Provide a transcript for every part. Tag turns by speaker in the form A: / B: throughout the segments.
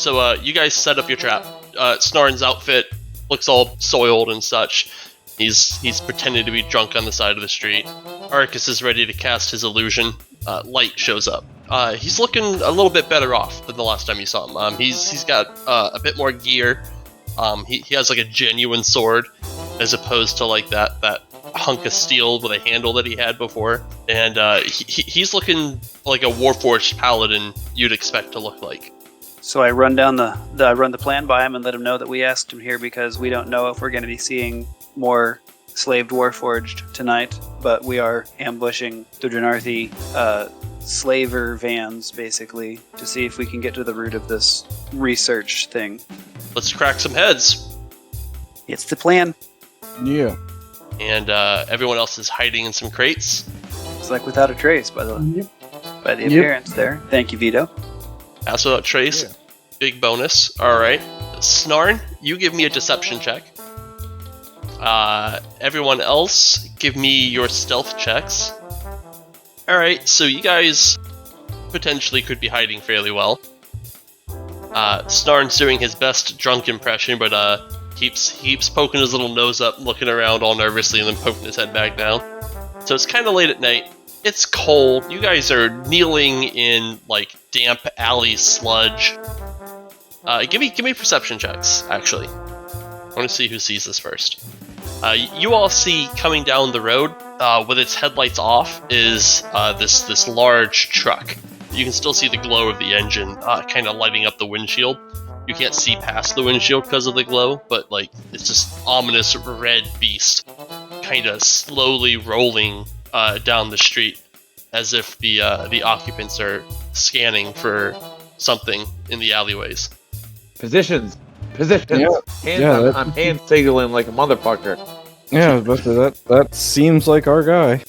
A: So you guys set up your trap. Snarn's outfit looks all soiled and such. He's pretending to be drunk on the side of the street. Arcus is ready to cast his illusion. Light shows up. He's looking a little bit better off than the last time you saw him. He's got a bit more gear. He has like a genuine sword, as opposed to like that hunk of steel with a handle that he had before. And he's looking like a Warforged paladin you'd expect to look like.
B: So I run down the plan by him and let him know that we asked him here because we don't know if we're going to be seeing more slaved Warforged tonight, but we are ambushing the Drenarthi slaver vans, basically, to see if we can get to the root of this research thing.
A: Let's crack some heads.
B: It's the plan.
C: Yeah.
A: And everyone else is hiding in some crates.
B: It's like without a trace, by the appearance there. Thank you, Vito.
A: Pass without trace. Yeah. Big bonus. Alright. Snarn, you give me a deception check. Everyone else, give me your stealth checks. Alright, so you guys potentially could be hiding fairly well. Snarn's doing his best drunk impression, but keeps poking his little nose up, looking around all nervously, and then poking his head back down. So it's kind of late at night. It's cold. You guys are kneeling in like damp alley sludge. Give me perception checks, actually. I want to see who sees this first. You all see coming down the road, with its headlights off, is this large truck. You can still see the glow of the engine, kind of lighting up the windshield. You can't see past the windshield because of the glow, but like it's this ominous red beast, kind of slowly rolling down the street, as if the occupants are scanning for something in the alleyways.
D: Positions.
C: Yeah.
D: I'm hand signaling like a motherfucker.
C: Yeah, but that seems like our guy.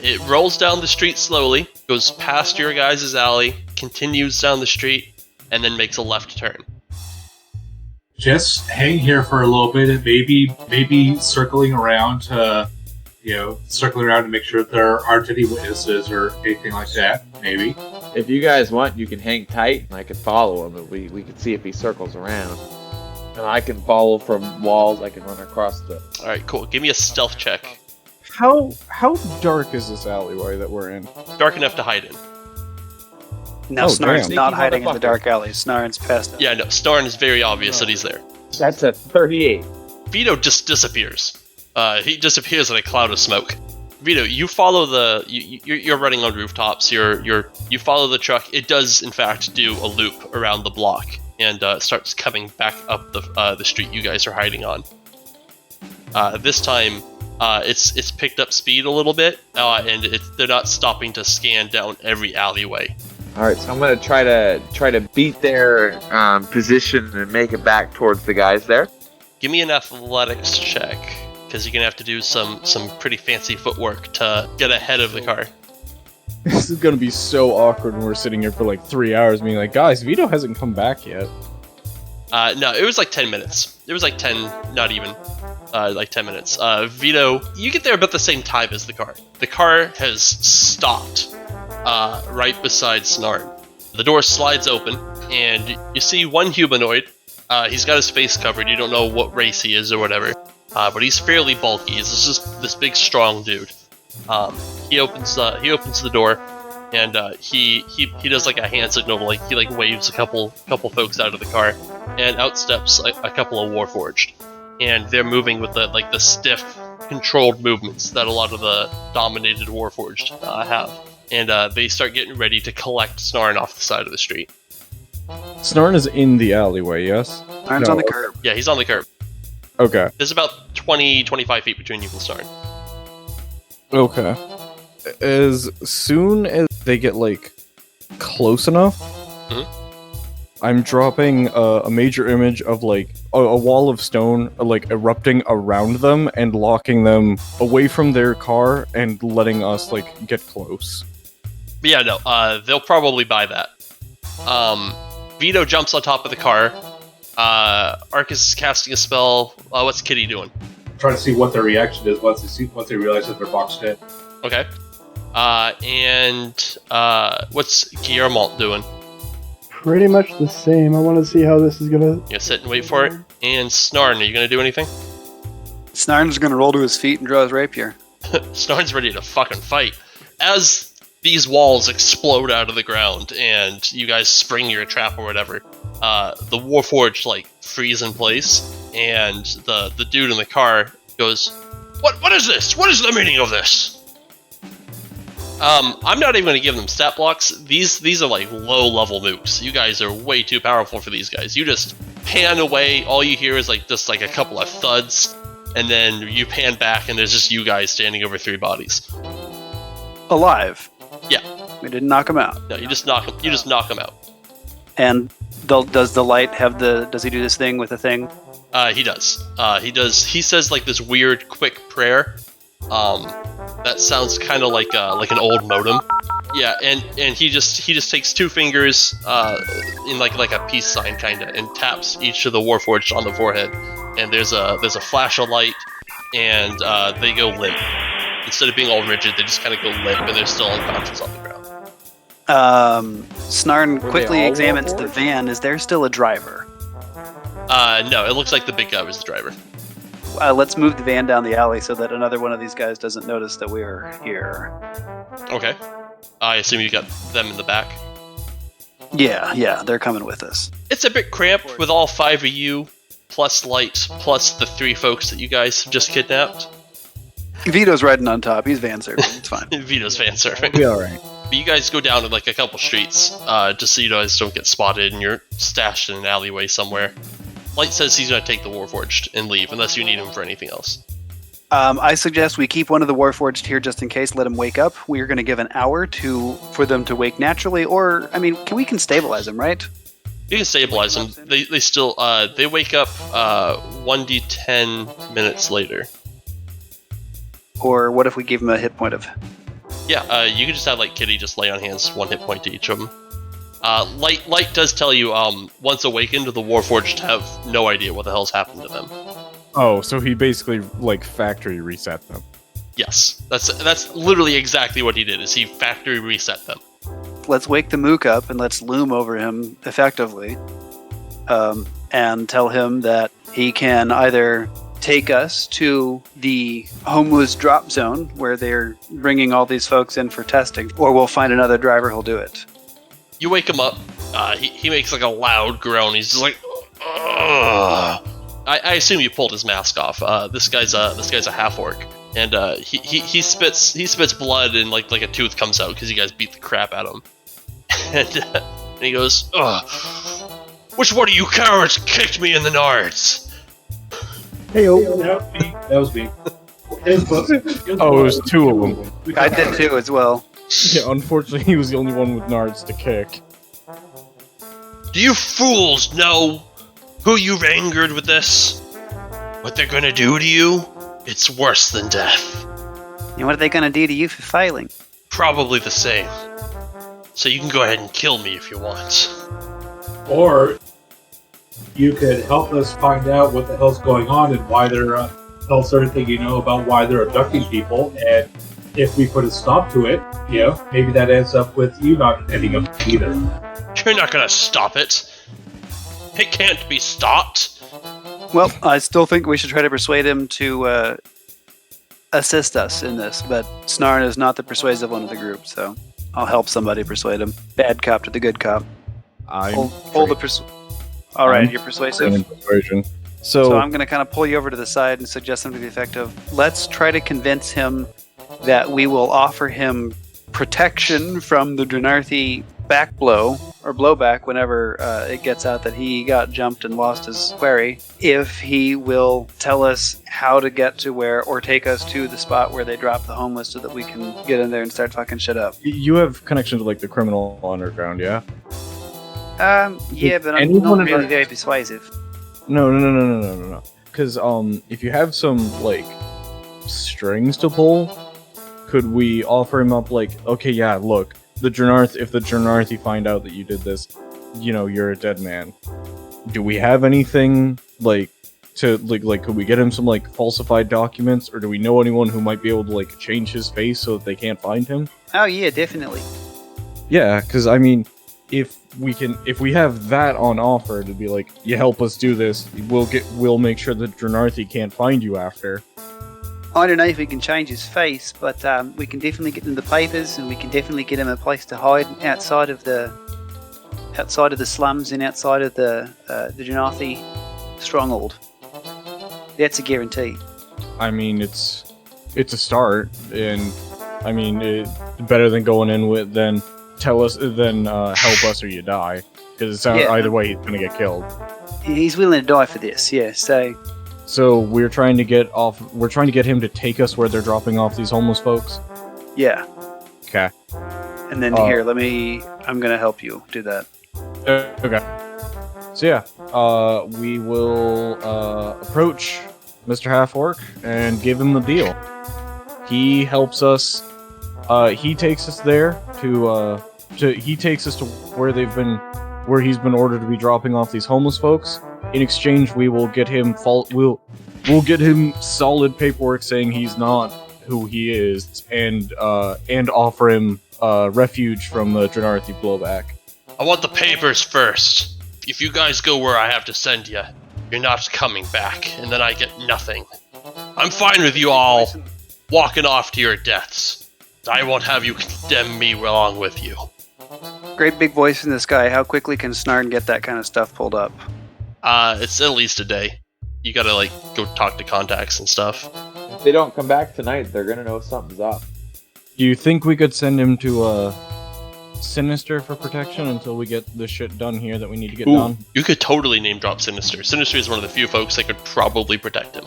A: It rolls down the street slowly, goes past your guys' alley, continues down the street, and then makes a left turn.
E: Just hang here for a little bit and maybe circling around to make sure that there aren't any witnesses or anything like that, maybe.
D: If you guys want, you can hang tight and I can follow him and we can see if he circles around. And I can follow from walls, I can run across the...
A: Alright, cool. Give me a stealth check.
C: How dark is this alleyway that we're in?
A: Dark enough to hide in.
B: Now Snarn's not hiding in the dark alley. Snarn's past it.
A: Yeah, no, Snarn is very obvious that he's there.
D: That's a 38.
A: Vito just disappears. He disappears in a cloud of smoke. Vito, you follow you're running on rooftops. You follow the truck. It does in fact do a loop around the block and starts coming back up the street you guys are hiding on. This time, it's picked up speed a little bit, and they're not stopping to scan down every alleyway.
D: All right, so I'm gonna try to beat their position and make it back towards the guys there.
A: Give me an athletics check, because you're gonna have to do some pretty fancy footwork to get ahead of the car.
C: This is gonna be so awkward when we're sitting here for like 3 hours being like, guys, Vito hasn't come back yet.
A: No, it was like 10 minutes. It was like 10, not even, like 10 minutes. Vito, you get there about the same time as the car. The car has stopped right beside Snarn. The door slides open, and you see one humanoid. He's got his face covered. You don't know what race he is or whatever. But he's fairly bulky. He's just this big, strong dude. He opens the door, and he does like a hand signal, like he like waves a couple folks out of the car, and out steps a couple of Warforged, and they're moving with the stiff, controlled movements that a lot of the dominated Warforged have, and they start getting ready to collect Snarn off the side of the street.
C: Snarn is in the alleyway, yes?
B: Snarn's on the curb.
A: Yeah, he's on the curb.
C: Okay.
A: There's about 20-25 feet between you and Snarn.
C: Okay. As soon as they get, like, close enough, I'm dropping a major image of, like, a wall of stone, like, erupting around them and locking them away from their car and letting us, like, get close.
A: But yeah, no, they'll probably buy that. Vito jumps on top of the car. Arcus is casting a spell. What's Kitty doing?
E: Trying to see what their reaction is once they realize that they're boxed in.
A: Okay. And what's Guillermo doing?
F: pretty much the same. I want to see how this is gonna.
A: You sit and wait for it. And Snarn, are you gonna do anything?
B: Snarn's gonna roll to his feet and draw his rapier.
A: Snarn's ready to fucking fight. As these walls explode out of the ground and you guys spring your trap or whatever, the Warforged like freeze in place, and the dude in the car goes, What is this? What is the meaning of this? I'm not even gonna give them stat blocks. These are like low level nukes. You guys are way too powerful for these guys. You just pan away, all you hear is just a couple of thuds, and then you pan back and there's just you guys standing over 3 bodies.
B: Alive.
A: Yeah.
B: We didn't knock him out.
A: No, you just knock them out.
B: And does the light have does he do this thing with the thing?
A: He does. He says like this weird quick prayer. That sounds kind of like an old modem. Yeah, and he just takes 2 fingers in like a peace sign kind of, and taps each of the Warforged on the forehead. And there's a flash of light, and they go limp. Instead of being all rigid, they just kind of go limp, and they're still unconscious on the ground.
B: Snarn
D: Were
B: quickly
D: they all
B: examines the
D: Warforged?
B: van. Is there still a driver?
A: No, it looks like the big guy was the driver.
B: Let's move the van down the alley so that another one of these guys doesn't notice that we're here.
A: Okay. I assume you got them in the back.
B: Yeah, they're coming with us.
A: It's a bit cramped with all 5 of you, plus Light, plus the 3 folks that you guys have just kidnapped.
B: Vito's riding on top. He's van serving. It's fine.
A: Vito's fan surfing.
C: Be alright.
A: But you guys go down to like a couple streets, just so you guys don't get spotted, and you're stashed in an alleyway somewhere. Light says he's going to take the Warforged and leave, unless you need him for anything else.
B: I suggest we keep one of the Warforged here just in case. Let him wake up. We are going to give an hour for them to wake naturally, or we can stabilize them, right?
A: You can stabilize them. They still they wake up 1d10 minutes later.
B: Or what if we give them a hit point of?
A: Yeah, you can just have like Kitty just lay on hands 1 hit point to each of them. Light does tell you once awakened, the Warforged have no idea what the hell's happened to them.
C: Oh, so he basically like factory reset them.
A: Yes, that's literally exactly what he did. Is he factory reset them?
B: Let's wake the mook up and let's loom over him effectively, and tell him that he can either take us to the homeless drop zone where they're bringing all these folks in for testing, or we'll find another driver who'll do it.
A: You wake him up. He makes like a loud groan. He's just like, ugh. I assume you pulled his mask off. This guy's a half orc, and he spits blood, and like a tooth comes out because you guys beat the crap out of him. And he goes, ugh. Which one of you cowards kicked me in the nards?
F: Hey,
E: That was me.
C: Oh, it was 2 of them.
B: I did too as well.
C: Yeah, unfortunately, he was the only one with nards to kick.
A: Do you fools know who you've angered with this? What they're gonna do to you? It's worse than death.
B: And what are they going to do to you for failing?
A: Probably the same. So you can go ahead and kill me if you want.
E: Or you could help us find out what the hell's going on and why they're tell us everything you know about why they're abducting people, and if we put a stop to it, maybe that ends up with you not ending up either.
A: You're not gonna stop it. It can't be stopped.
B: Well, I still think we should try to persuade him to assist us in this, but Snarn is not the persuasive one of the group, so I'll help somebody persuade him. Bad cop to the good cop. Hold the All right, you're persuasive.
C: Persuasion.
B: So I'm going to kind of pull you over to the side and suggest something to the effect of, let's try to convince him that we will offer him protection from the Drenarthi back blow, or blowback whenever it gets out that he got jumped and lost his quarry, if he will tell us how to get to where, or take us to the spot where they drop the homeless so that we can get in there and start fucking shit up.
C: You have connection to like the criminal underground, yeah?
B: Yeah, but I'm
C: Anyone
B: not
C: in
B: really
C: our-
B: very persuasive.
C: No. Because if you have some like strings to pull, could we offer him up like, okay, yeah, look, if the Drenarthi find out that you did this, you're a dead man. Do we have anything like to like could we get him some like falsified documents, or do we know anyone who might be able to like change his face so that they can't find him?
B: Oh yeah, definitely.
C: Yeah, because I mean, if we have that on offer to be like, you help us do this, we'll make sure that Drenarthi can't find you after.
B: I don't know if we can change his face, but we can definitely get him the papers, and we can definitely get him a place to hide outside of the slums and outside of the Drenarthi stronghold. That's a guarantee.
C: I mean, it's a start, and I mean, it's better than going in with help us or you die, because either way he's gonna get killed.
B: He's willing to die for this, yeah.
C: So we're trying to get him to take us where they're dropping off these homeless folks.
B: Yeah.
C: Okay.
B: And then I'm gonna help you do that.
C: Okay. So yeah, we will approach Mr. Half-Orc and give him the deal. He helps us. He takes us there to where he's been ordered to be dropping off these homeless folks. In exchange, we will get him we'll get him solid paperwork saying he's not who he is, and offer him refuge from the Drenarthi blowback.
A: I want the papers first. If you guys go where I have to send you, you're not coming back, and then I get nothing. I'm fine with you all walking off to your deaths. I won't have you condemn me along with you.
B: Great big voice in the sky. How quickly can Snarn get that kind of stuff pulled up?
A: It's at least a day. You gotta, go talk to contacts and stuff.
D: If they don't come back tonight, they're gonna know something's up.
C: Do you think we could send him to Sinister for protection until we get the shit done here that we need to get done?
A: You could totally name drop Sinister. Sinister is one of the few folks that could probably protect him.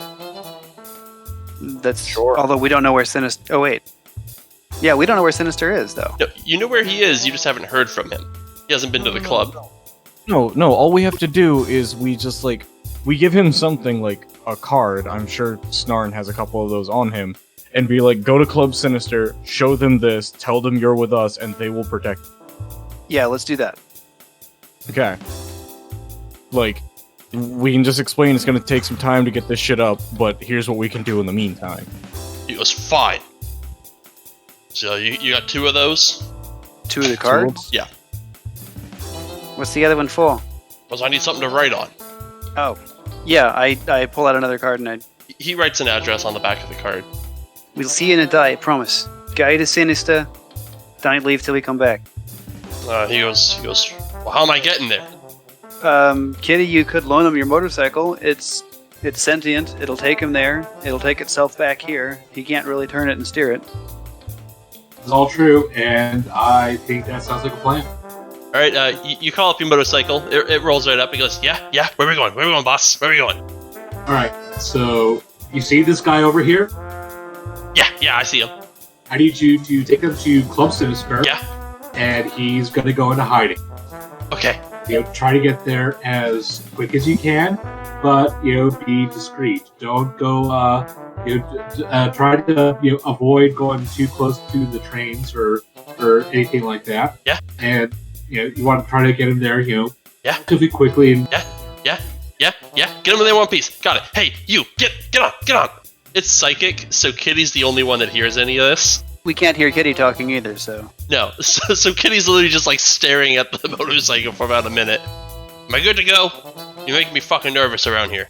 B: That's sure. Although we don't know where Sinister... Oh, wait. Yeah, we don't know where Sinister is, though.
A: No, you know where he is, you just haven't heard from him. He hasn't been to the club.
C: No, all we have to do is we just, we give him something like a card. I'm sure Snarn has a couple of those on him. And be like, go to Club Sinister, show them this, tell them you're with us, and they will protect you.
B: Yeah, let's do that.
C: Okay. We can just explain it's gonna take some time to get this shit up, but here's what we can do in the meantime.
A: He goes, fine. So you got 2 of those?
B: 2 of the cards?
A: Yeah.
B: What's the other one for?
A: Because I need something to write on.
B: Oh. Yeah, I pull out another card and
A: He writes an address on the back of the card.
B: We'll see you in a day, promise. Go to Sinister. Don't leave till we come back.
A: He goes, well, how am I getting there?
B: Kitty, you could loan him your motorcycle. It's sentient. It'll take him there. It'll take itself back here. He can't really turn it and steer it.
E: It's all true, and I think that sounds like a plan.
A: All right, you call up your motorcycle. It rolls right up. He goes, yeah. Where we going? Where we going, boss? Where we going?
E: All right. So you see this guy over here?
A: Yeah, I see him.
E: I need you to take him to Club Sinister.
A: Yeah.
E: And he's going to go into hiding.
A: Okay.
E: Try to get there as quick as you can, but be discreet. Don't go. Try to avoid going too close to the trains or anything like that.
A: Yeah.
E: And you want to try to get him there.
A: Yeah.
E: Relatively quickly. And
A: Yeah. Get him in there in one piece. Got it. Hey, you get on. It's psychic, so Kitty's the only one that hears any of this.
B: We can't hear Kitty talking either, so...
A: No, so Kitty's literally just staring at the motorcycle for about a minute. Am I good to go? You're making me fucking nervous around here.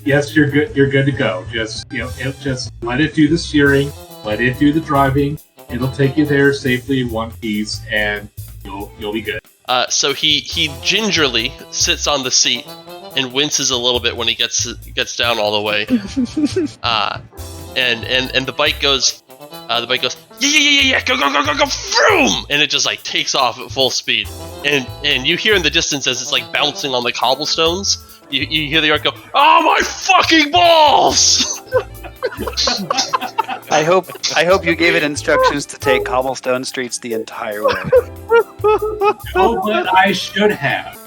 E: Yes, you're good. You're good to go. Just just let it do the steering, let it do the driving. It'll take you there safely in one piece, and you'll be good.
A: So he gingerly sits on the seat and winces a little bit when he gets down all the way. And the bike goes. Yeah, go, vroom! And it just takes off at full speed. And you hear in the distance as it's bouncing on the cobblestones, you hear the arc go, oh my fucking balls!
B: I hope you gave it instructions to take cobblestone streets the entire way.
E: Oh, but I should have.